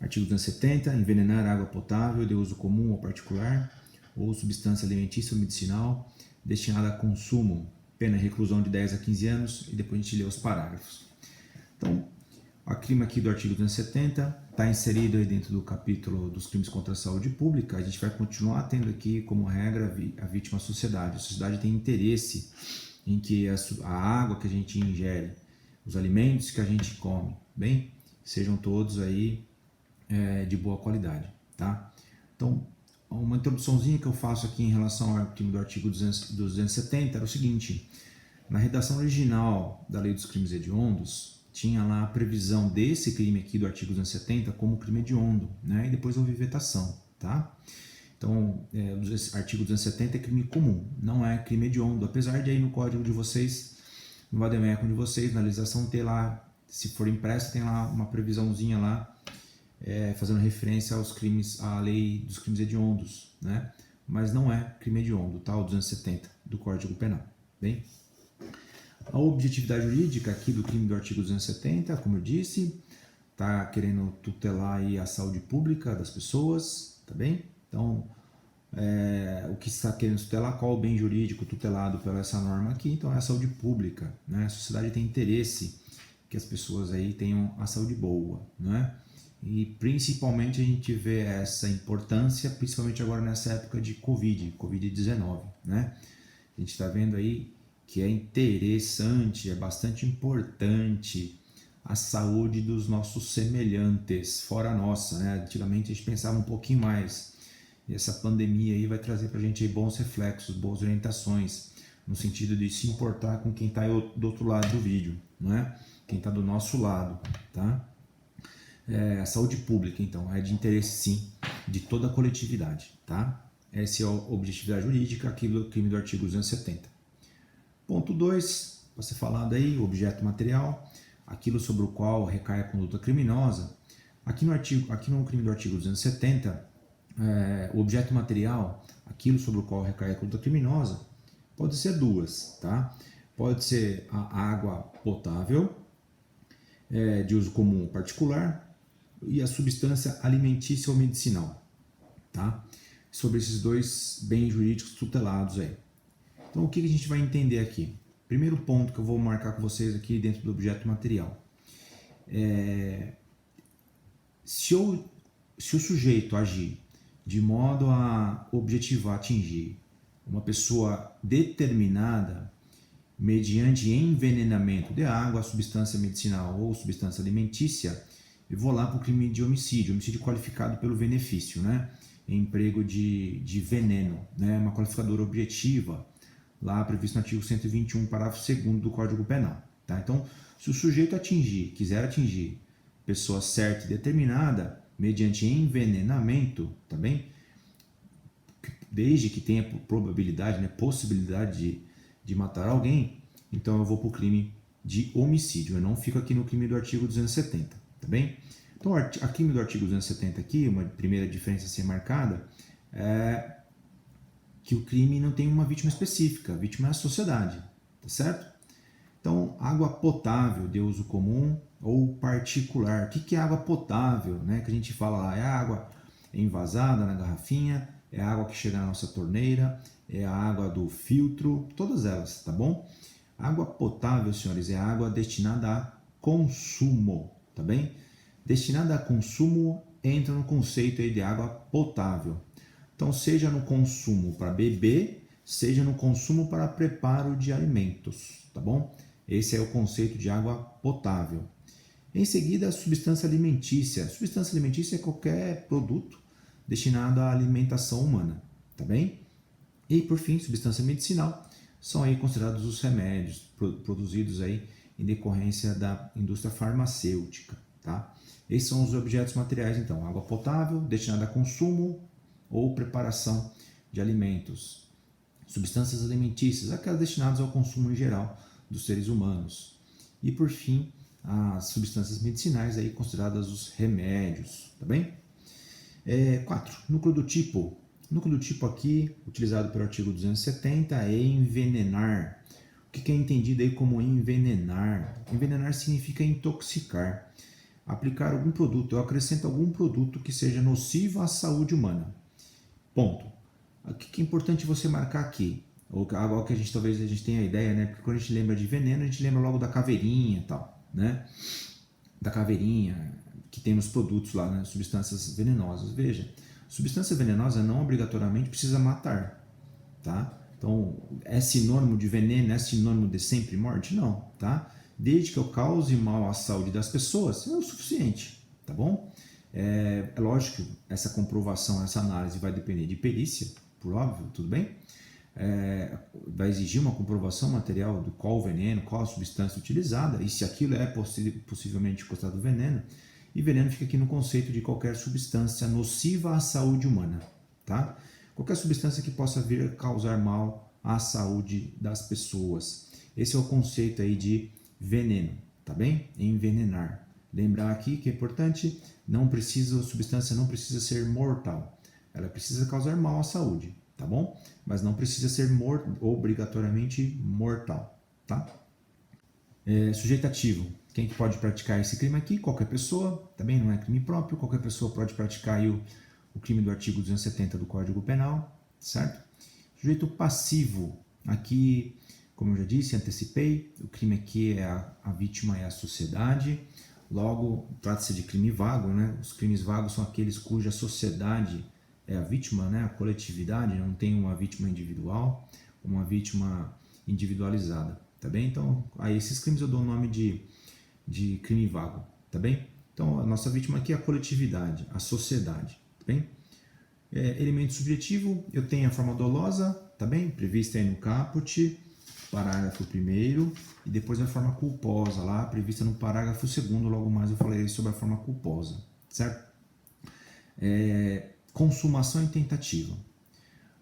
Artigo 270, envenenar água potável de uso comum ou particular ou substância alimentícia ou medicinal destinada a consumo, pena reclusão de 10 a 15 anos, e depois a gente lê os parágrafos. Então, o crime aqui do artigo 270 está inserido aí dentro do capítulo dos crimes contra a saúde pública. A gente vai continuar tendo aqui como regra a vítima a sociedade. A sociedade tem interesse em que a água que a gente ingere, os alimentos que a gente come, bem, sejam todos aí de boa qualidade, tá? Então, uma introduçãozinha que eu faço aqui em relação ao crime do artigo 270 era o seguinte: na redação original da Lei dos Crimes Hediondos, tinha lá a previsão desse crime aqui do artigo 270 como crime hediondo, né? E depois houve vetação, tá? Então, o artigo 270 é crime comum, não é crime hediondo, apesar de aí no código de vocês, no vademecum de vocês, na legislação ter lá, se for impressa, tem lá uma previsãozinha lá, fazendo referência aos crimes, à lei dos crimes hediondos, né? Mas não é crime hediondo, tá? O 270 do Código Penal, bem? A objetividade jurídica aqui do crime do artigo 270, como eu disse, está querendo tutelar aí a saúde pública das pessoas, tá bem? Então, o que está querendo tutelar, qual o bem jurídico tutelado pela essa norma aqui? Então, é a saúde pública, né? A sociedade tem interesse que as pessoas aí tenham a saúde boa, né? E principalmente a gente vê essa importância, principalmente agora nessa época de Covid-19, né? A gente está vendo aí que é interessante, é bastante importante a saúde dos nossos semelhantes, fora a nossa, né? Antigamente a gente pensava um pouquinho mais, e essa pandemia aí vai trazer para a gente aí bons reflexos, boas orientações, no sentido de se importar com quem está do outro lado do vídeo, não é? Quem está do nosso lado, tá? A saúde pública, então, é de interesse, sim, de toda a coletividade, tá? Essa é a objetividade jurídica, aquilo crime do artigo 270. Ponto 2, para ser falado aí, o objeto material, aquilo sobre o qual recai a conduta criminosa. Aqui no crime do artigo 270, o objeto material, aquilo sobre o qual recai a conduta criminosa, pode ser duas, tá? Pode ser a água potável, de uso comum ou particular, e a substância alimentícia ou medicinal, tá? Sobre esses dois bens jurídicos tutelados aí. Então, o que a gente vai entender aqui? Primeiro ponto que eu vou marcar com vocês aqui dentro do objeto material. Se o sujeito agir de modo a objetivar, atingir uma pessoa determinada mediante envenenamento de água, substância medicinal ou substância alimentícia, eu vou lá para o crime de homicídio qualificado pelo benefício, né? Emprego de veneno, né? Uma qualificadora objetiva, lá previsto no artigo 121, parágrafo 2º do Código Penal, tá? Então, se o sujeito quiser atingir pessoa certa e determinada, mediante envenenamento, tá bem? Desde que tenha probabilidade, né, possibilidade de matar alguém, então eu vou para o crime de homicídio, eu não fico aqui no crime do artigo 270, tá bem? Então, a crime do artigo 270 aqui, uma primeira diferença a ser marcada, é que o crime não tem uma vítima específica, a vítima é a sociedade, tá certo? Então, água potável de uso comum ou particular. O que é água potável, né? Que a gente fala lá, é a água envasada na garrafinha, é a água que chega na nossa torneira, é a água do filtro, todas elas, tá bom? Água potável, senhores, é a água destinada a consumo, tá bem? Destinada a consumo entra no conceito aí de água potável. Então, seja no consumo para beber, seja no consumo para preparo de alimentos, tá bom? Esse é o conceito de água potável. Em seguida, a substância alimentícia. Substância alimentícia é qualquer produto destinado à alimentação humana, tá bem? E, por fim, substância medicinal são aí considerados os remédios produzidos aí em decorrência da indústria farmacêutica, tá? Esses são os objetos materiais, então, água potável, destinada a consumo ou preparação de alimentos. Substâncias alimentícias, aquelas destinadas ao consumo em geral dos seres humanos. E, por fim, as substâncias medicinais, aí consideradas os remédios, tá bem? 4. Núcleo do tipo. Núcleo do tipo aqui, utilizado pelo artigo 270, é envenenar. O que é entendido aí como envenenar? Envenenar significa intoxicar. aplicar algum produto, eu acrescento algum produto que seja nocivo à saúde humana. Ponto. O que é importante você marcar aqui? Algo que talvez a gente tenha a ideia, né? Porque quando a gente lembra de veneno, a gente lembra logo da caveirinha e tal, né? Da caveirinha que tem nos produtos lá, né? Substâncias venenosas. Veja, substância venenosa não obrigatoriamente precisa matar, tá? Então, é sinônimo de veneno, é sinônimo de sempre morte? Não, tá? Desde que eu cause mal à saúde das pessoas, é o suficiente, tá bom? É lógico que essa comprovação, essa análise vai depender de perícia, por óbvio, tudo bem? Vai exigir uma comprovação material do qual o veneno, qual a substância utilizada e se aquilo é possivelmente considerado veneno. E veneno fica aqui no conceito de qualquer substância nociva à saúde humana, tá? Qualquer substância que possa vir a causar mal à saúde das pessoas. Esse é o conceito aí de veneno, tá bem? Envenenar. Lembrar aqui que é importante, a substância não precisa ser mortal. Ela precisa causar mal à saúde, tá bom? Mas não precisa ser obrigatoriamente mortal, tá? Sujeitativo. Quem que pode praticar esse crime aqui? Qualquer pessoa, também não é crime próprio, qualquer pessoa pode praticar aí o crime do artigo 270 do Código Penal, certo? Sujeito passivo. Aqui, como eu já disse, antecipei, o crime aqui é a vítima é a sociedade. Logo, trata-se de crime vago, né? Os crimes vagos são aqueles cuja sociedade é a vítima, né? A coletividade, não tem uma vítima individual, uma vítima individualizada, tá bem? Então, a esses crimes eu dou o nome de crime vago, tá bem? Então, a nossa vítima aqui é a coletividade, a sociedade, tá bem? Elemento subjetivo, eu tenho a forma dolosa, tá bem? Prevista aí no caput, parágrafo 1º, e depois a forma culposa lá, prevista no parágrafo 2º, logo mais eu falarei sobre a forma culposa, certo? Consumação e tentativa.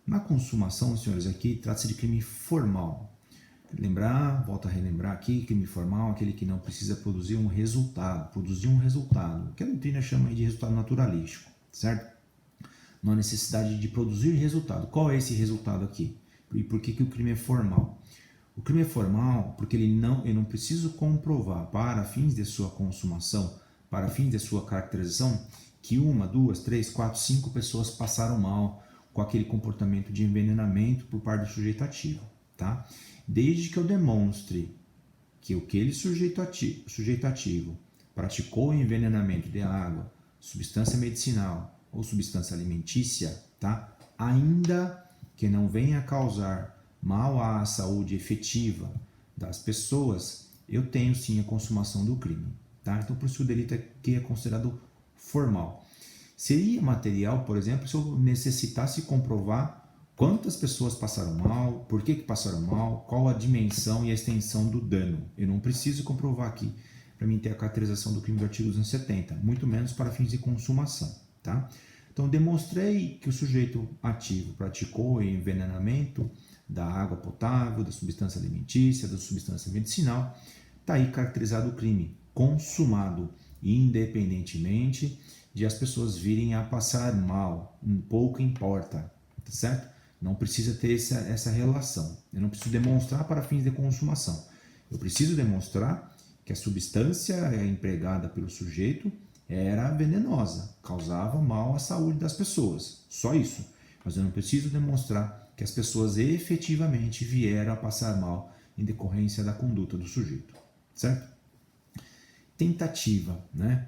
Na consumação, senhores, aqui trata-se de crime formal. Volto a relembrar aqui, crime formal, aquele que não precisa produzir um resultado, que a doutrina chama de resultado naturalístico, certo? Não há necessidade de produzir resultado. Qual é esse resultado aqui? E por que o crime é formal? O crime é formal porque eu não preciso comprovar para fins de sua consumação, para fins de sua caracterização, que 1, 2, 3, 4, 5 pessoas passaram mal com aquele comportamento de envenenamento por parte do sujeito ativo, tá? Desde que eu demonstre que aquele sujeito ativo praticou o envenenamento de água, substância medicinal ou substância alimentícia, tá? Ainda que não venha a causar mal à saúde efetiva das pessoas, eu tenho sim a consumação do crime, tá? Então, por isso o delito aqui é considerado formal. Seria material, por exemplo, se eu necessitasse comprovar quantas pessoas passaram mal, por que passaram mal, qual a dimensão e a extensão do dano. Eu não preciso comprovar aqui para mim ter a caracterização do crime do artigo 270, muito menos para fins de consumação, tá? Então, demonstrei que o sujeito ativo praticou o envenenamento da água potável, da substância alimentícia, da substância medicinal. Está aí caracterizado o crime consumado, independentemente de as pessoas virem a passar mal. Pouco importa, tá certo? Não precisa ter essa relação. Eu não preciso demonstrar para fins de consumação. Eu preciso demonstrar que a substância empregada pelo sujeito era venenosa, causava mal à saúde das pessoas. Só isso. Mas eu não preciso demonstrar que as pessoas efetivamente vieram a passar mal em decorrência da conduta do sujeito. Certo? Tentativa, né?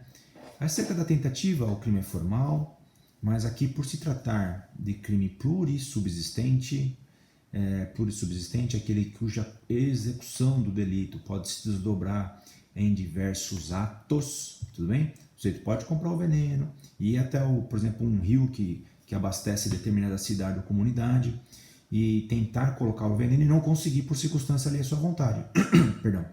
Acerca da tentativa, o crime é formal, mas aqui, por se tratar de crime plurissubsistente, aquele cuja execução do delito pode se desdobrar em diversos atos, tudo bem? O sujeito pode comprar o veneno, ir até, por exemplo, um rio que abastece determinada cidade ou comunidade e tentar colocar o veneno e não conseguir por circunstância ali à sua vontade. Perdão.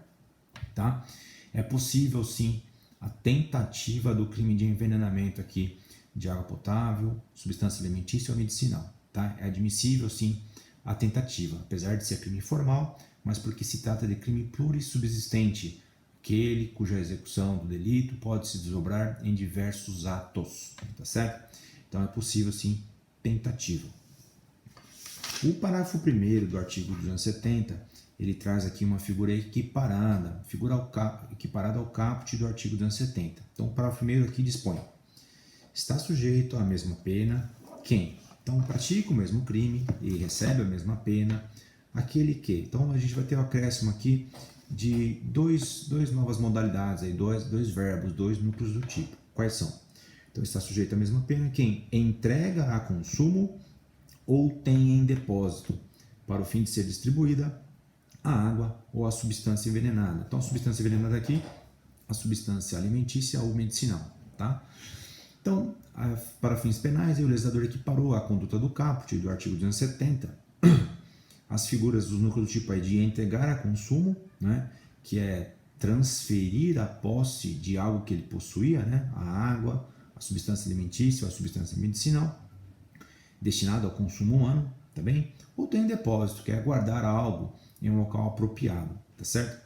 Tá? É possível, sim, a tentativa do crime de envenenamento aqui de água potável, substância alimentícia ou medicinal. Tá? É admissível, sim, a tentativa, apesar de ser crime formal, mas porque se trata de crime plurissubsistente, aquele cuja execução do delito pode se desdobrar em diversos atos, tá certo? Então é possível, sim, tentativa. O parágrafo 1º do artigo 270, ele traz aqui uma figura equiparada ao caput do artigo 270. Então, o parágrafo primeiro aqui dispõe: está sujeito à mesma pena quem? Então, pratica o mesmo crime e recebe a mesma pena aquele que. Então, a gente vai ter o acréscimo aqui de duas novas modalidades, aí, dois verbos, dois núcleos do tipo. Quais são? Então, está sujeito à mesma pena quem entrega a consumo ou tem em depósito, para o fim de ser distribuída, a água ou a substância envenenada. Então, a substância envenenada aqui, a substância alimentícia ou medicinal, tá? Então, para fins penais, o legislador equiparou a conduta do caput do artigo 270, as figuras dos núcleos do tipo aí de entregar a consumo, né, que é transferir a posse de algo que ele possuía, né, a água, a substância alimentícia ou a substância medicinal, destinado ao consumo humano, tá bem? Ou tem depósito, que é guardar algo em um local apropriado, tá certo?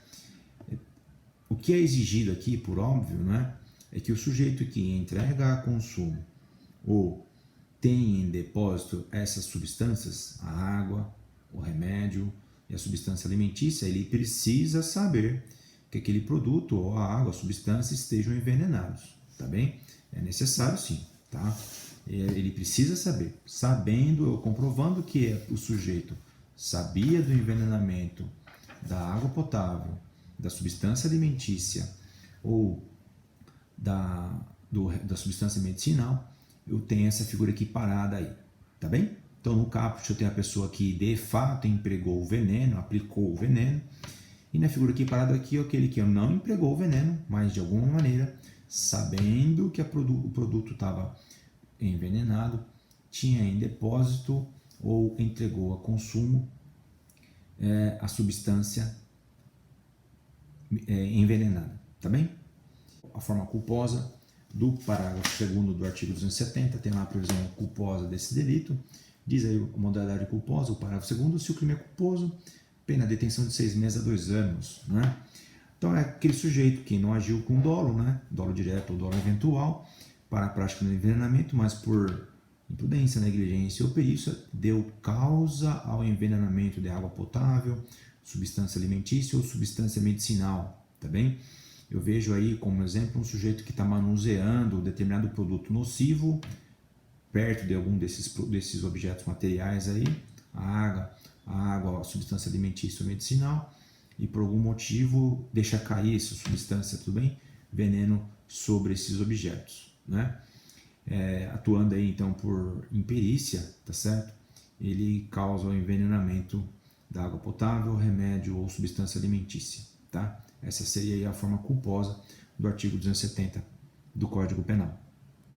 O que é exigido aqui, por óbvio, né, é que o sujeito que entrega a consumo ou tem em depósito essas substâncias, a água, o remédio e a substância alimentícia, ele precisa saber que aquele produto ou a água, a substância estejam envenenados, tá bem? É necessário sim, tá? Ele precisa saber, sabendo ou comprovando que o sujeito sabia do envenenamento da água potável, da substância alimentícia ou da substância medicinal, eu tenho essa figura aqui parada aí, tá bem? Então no caput eu tenho a pessoa que de fato empregou o veneno, aplicou o veneno, e na figura aqui parada aqui é aquele que não empregou o veneno, mas de alguma maneira, sabendo que o produto estava envenenado, tinha em depósito ou entregou a consumo a substância envenenada, tá bem? A forma culposa do parágrafo 2º do artigo 270 tem lá a previsão culposa desse delito. Diz aí a modalidade culposa, o parágrafo 2º, se o crime é culposo, pena de detenção de 6 meses a 2 anos, né? Então é aquele sujeito que não agiu com dolo, né? Dolo direto ou dolo eventual, para a prática do envenenamento, mas por imprudência, negligência ou perícia, deu causa ao envenenamento de água potável, substância alimentícia ou substância medicinal, tá bem? Eu vejo aí como exemplo um sujeito que está manuseando um determinado produto nocivo perto de algum desses objetos materiais aí, a água, a substância alimentícia ou medicinal, e por algum motivo deixa cair essa substância, tudo bem? Veneno sobre esses objetos, né? Atuando aí então por imperícia, tá certo? Ele causa o envenenamento da água potável, remédio ou substância alimentícia, tá? Essa seria aí a forma culposa do artigo 270 do Código Penal.